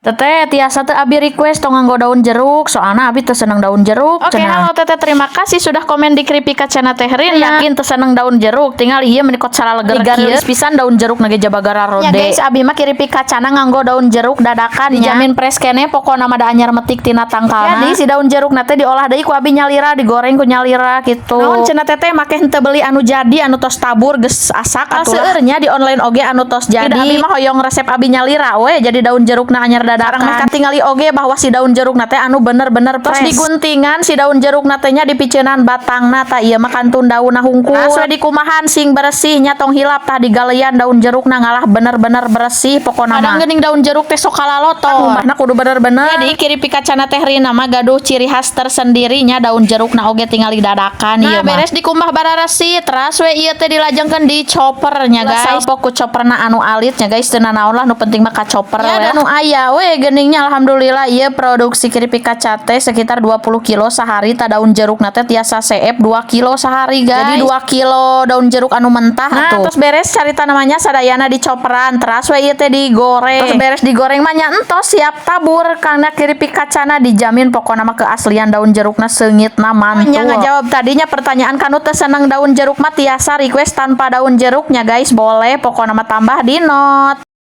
Teteh tiasa teu abi request tong nganggo daun jeruk, soalna abi teu seneng daun jeruk. Oke, halo teteh, terima kasih sudah komen di Kripik Kacana Teh Rina. Yakin teu seneng daun jeruk, tinggal ieu menikot salaleger kieu. Pisan daun jeruk nage jabagara rode. Ya guys, abi mah Kripik Kacana nganggo daun jeruk dadakan nya. Dijamin pres kene pokona mah da anyar metik tina tangkalna. Jadi si daun jeruk teh diolah deui ku abi nyalira, digoreng ku nyalira gitu. Naon cenah teteh make henteu beli anu jadi anu tos tabur geus asak atulah. Seueurnya di online oge anu tos jadi. Abi mah hoyong resep abi nyalira we jadi daun jerukna anyar dadakan. Sareng mah katingali oge bahwa si daun jeruk teh anu bener-bener Terus fresh. diguntingan si daun jeruk teh nya dipiceunan batangna tah ieu mah kantun daunna hungkul. Terus We dikumahan sing bersih nya tong hilap tah digaleyan daun jerukna ngalah bener-bener bersih pokona Kadang mah. geuning daun jeruk teh sok kalalotor. Rumahna kudu bener-bener. Jadi Kripik Kacana Teh Rina mah gaduh ciri khas tersendirinya daun jerukna oge tinggal didadakan Nah, ieu mah. Beres dikumbah bararesi, teras we ieu teh dilajengkeun di chopper nya guys. Salpo ku chopperna anu alit nya guys teu naon lah nu penting mah ka chopper Ya, we. dan Nu aya we geuningnya alhamdulillah ieu produksi Kripik Kaca teh sekitar 20 kilo sehari tah daun jeruk teh tiasa seep 2 kilo sehari guys. Jadi 2 kilo daun jeruk anu mentah Nah, atuh. terus beres carita namanya sadayana di chopperan, teras we ieu teh digoreng. Terus beres digoreng mah nya entos siap tabur karena Kripik Kacana dijamin pokona mah keaslian daun jerukna seungitna mantul. Nya ngajawab tadinya pertanyaan kanu teu seneng daun jeruk mah tiasa request tanpa daun jeruknya guys, boleh pokona mah tambah di note.